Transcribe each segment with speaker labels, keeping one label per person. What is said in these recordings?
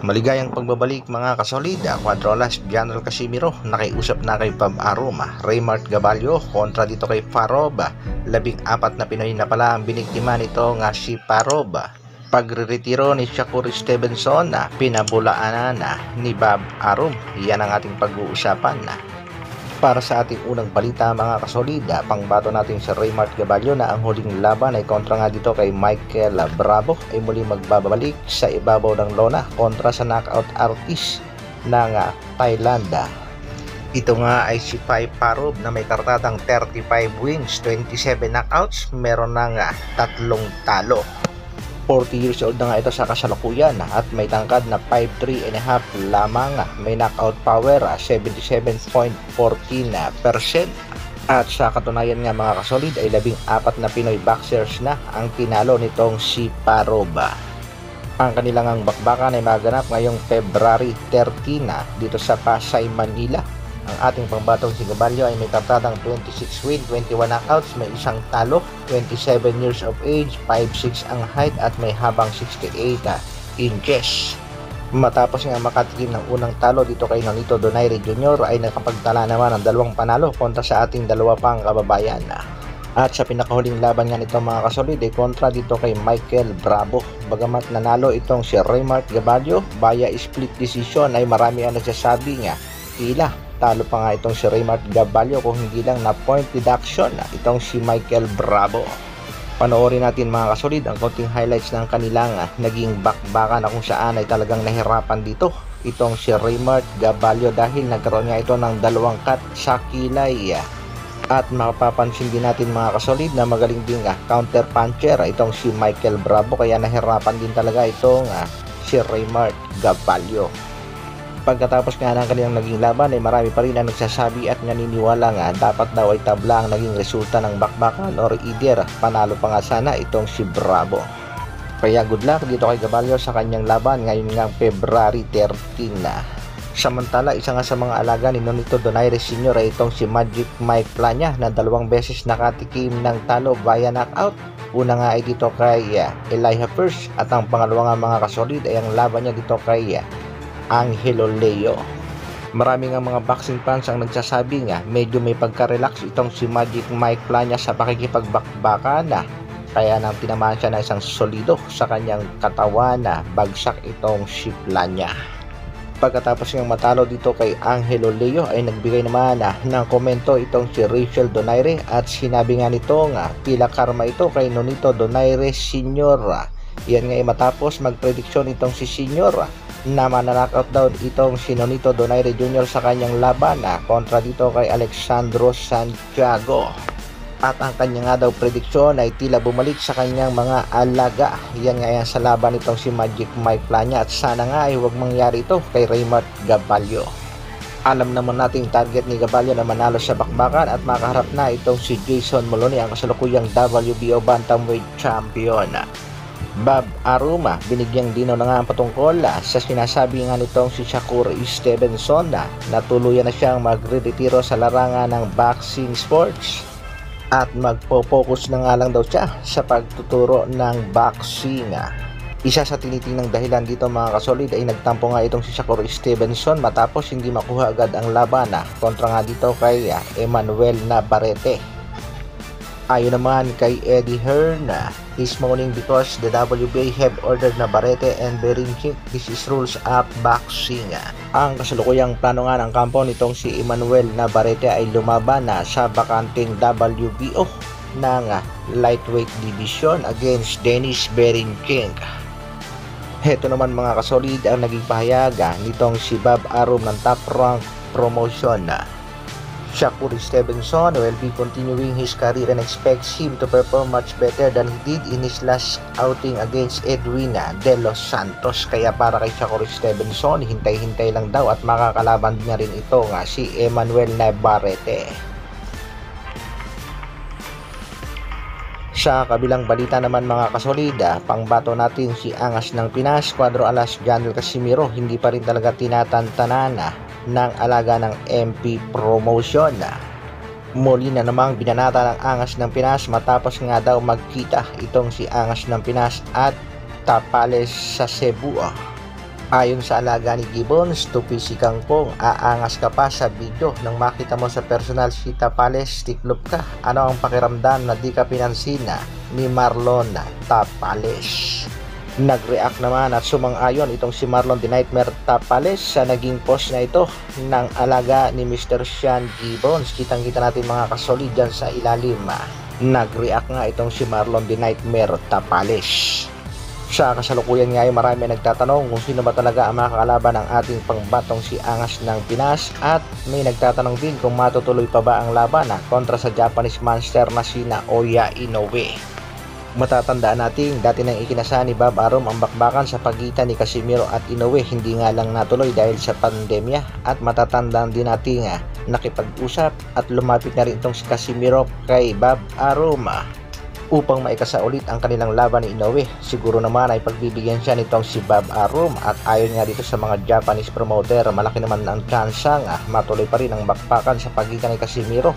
Speaker 1: Maligayang pagbabalik mga kasolid, Cuadrolas, General Casimiro, nakiusap na kay Bob Arum, Raymart Gabalyo kontra dito kay Farob. 14 na Pinoy na pala ang biniktima nito nga si Farob. Pagre-retiro ni Shakur Stevenson, pinabulaanan ni Bob Arum. Yan ang ating pag-uusapan. Para sa ating unang balita mga kasolida, pangbato natin sa Raymart Gabalyo na ang huling laban ay kontra nga dito kay Michael Bravo ay muli magbabalik sa ibabaw ng lona kontra sa knockout artist ng Thailand. Ito nga ay si Pai Farob na may kartatang 35 wins, 27 knockouts, meron na 3 talo. 40 years old na nga ito sa kasalukuyan at may tangkad na 5'3.5" lamang. May knockout power 77.14%. At sa katunayan nga mga kasolid ay 14 na Pinoy boxers na ang tinalo nitong si Farob. Ang kanilang bakbakan ay maganap ngayong February 13 dito sa Pasay, Manila. Ang ating pangbatong si Gabalyo ay may kartatang 26 win, 21 knockouts, may 1 talo, 27 years of age, 5'6" ang height at may habang 68 inches. Matapos nga makatikim ng unang talo dito kay Nonito Donaire Jr. ay nakapagtala naman ng 2 panalo kontra sa ating 2 pang kababayan. At sa pinakahuling laban nga nito mga kasolid ay kontra dito kay Michael Bravo. Bagamat nanalo itong si Raymart Gabalyo via split decision ay marami ang nagsasabi nga tila talo pa nga itong si Raymart Gabalyo kung hindi lang na point deduction itong si Michael Bravo. Panoorin natin mga kasolid ang konting highlights ng kanilang naging bakbakan na kung saan ay talagang nahirapan dito itong si Raymart Gabalyo dahil nagkaroon nga ito ng 2 cut sa kilay. At mapapansin din natin mga kasolid na magaling din counter puncher itong si Michael Bravo kaya nahirapan din talaga itong si Raymart Gabalyo. Pagkatapos nga ng kanilang naging laban ay marami pa rin ang nagsasabi at naniniwala nga dapat daw ay tabla ang naging resulta ng bakbakan or either panalo pa nga sana itong si Bravo. Kaya good luck dito kay Gabalyo sa kanyang laban ngayon nga February 13 na. Samantala isa nga sa mga alaga ni Nonito Donaire Sr. ay itong si Magic Mike Plania na 2 beses nakatikim ng talo via knockout. Una nga ay dito kay Elijah First at ang pangalawa nga mga kasolid ay ang laban niya dito kay Angelo Leo. Marami nga mga boxing fans ang nagsasabi nga medyo may pagka-relax itong si Magic Mike Plania sa pakikipagbakbakan kaya nang tinamaan siya na isang solido sa kanyang katawan bagsak itong si Plania. Pagkatapos niyang matalo dito kay Angelo Leo ay nagbigay naman ng komento itong si Rachel Donaire at sinabi nga nito nga tila karma ito kay Nonito Donaire Sr. Yan nga ay matapos magprediksyon itong si Sr. na mananockout daw itong si Nonito Donaire Jr. sa kanyang laban kontra dito kay Alexandro Santiago. At ang kanya nga daw prediksyon ay tila bumalik sa kanyang mga alaga. Yan nga yan sa laban itong si Magic Mike Plania at sana nga ay huwag mangyari ito kay Raymart Gabalyo. Alam naman nating target ni Gabalyo na manalo sa bakbakan at makaharap na itong si Jason Moloney ang kasalukuyang WBO Bantamweight Champion. Bob Arum, binigyang dinaw na nga ang patungkol sa sinasabi nga nitong si Shakur Stevenson na tuluyan na siyang magre-retiro sa larangan ng boxing sports at magpo-focus na nga lang daw siya sa pagtuturo ng boxing. Isa sa tinitingnan dahilan dito mga kasolid ay nagtampo nga itong si Shakur Stevenson matapos hindi makuha agad ang laban kontra nga dito kay Emmanuel Navarrete. Ayon naman kay Eddie Hearn, he's mourning because the WBA have ordered Navarrete and Berinchyk. This is rules of boxing. Ang kasalukuyang plano nga ng kampo nitong si Emmanuel Navarrete ay lumaban sa bakanting WBO ng lightweight division against Denis Berinchyk. Heto naman mga kasolid ang naging pahayag nitong si Bob Arum ng Top Rank Promotion. Shakur Stevenson will be continuing his career and expects him to perform much better than he did in his last outing against Edwin De Los Santos. Kaya para kay Shakur Stevenson, hintay-hintay lang daw at makakalaban niya rin ito nga si Emmanuel Navarrete. Sa kabilang balita naman mga kasolida, pangbato natin si Angas ng Pinas, Cuadrolas General Casimiro, hindi pa rin talaga tinatantanan ng alaga ng MP Promotion. Muli na namang binanata ng Angas ng Pinas matapos nga daw magkita itong si Angas ng Pinas at Tapales sa Cebu. Ayon sa alaga ni Gibbons, tupi si Kangkong, aangas ka pa sa video nang makita mo sa personal si Tapales, tiklop ka. Ano ang pakiramdam na di ka pinansina ni Marlon Tapales? Nag-react naman at sumang-ayon itong si Marlon the Nightmare Tapales sa naging post na ito ng alaga ni Mr. Sean Gibbons. Kitang-kita natin mga kasolid dyan sa ilalim. Nag-react nga itong si Marlon the Nightmare Tapales. Sa kasalukuyan nga ay marami nagtatanong kung sino ba talaga ang makakalaban ng ating pangbatong si Angas ng Pinas, at may nagtatanong din kung matutuloy pa ba ang laban kontra sa Japanese monster na sina Oya Inoue. Matatandaan natin dati nang ikinasa ni Bob Arum ang bakbakan sa pagitan ni Casimiro at Inoue, hindi nga lang natuloy dahil sa pandemya, at matatandaan din natin nakipag-usap at lumapit na rin itong si Casimiro kay Bob Arum upang maikasa ulit ang kanilang laban ni Inoue. Siguro naman ay pagbibigyan siya nitong si Bob Arum, at ayon nga dito sa mga Japanese promoter, malaki naman ang tsansang matuloy pa rin ang bakbakan sa pagitan ni Casimiro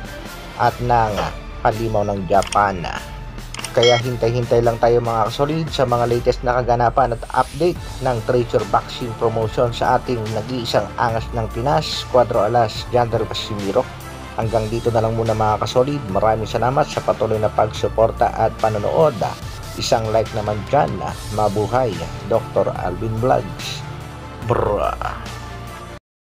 Speaker 1: at ng halimaw ng Japan. Kaya hintay-hintay lang tayo mga kasolid sa mga latest na kaganapan at update ng Treasure Boxing promotion sa ating nag-iisang angas ng Pinas, Cuadro Alas, Jander Casimiro. Hanggang dito na lang muna mga kasolid. Maraming salamat sa patuloy na pagsuporta at panonood. Isang like naman dyan. Mabuhay, Dr. Alvin Vlogs. Brah.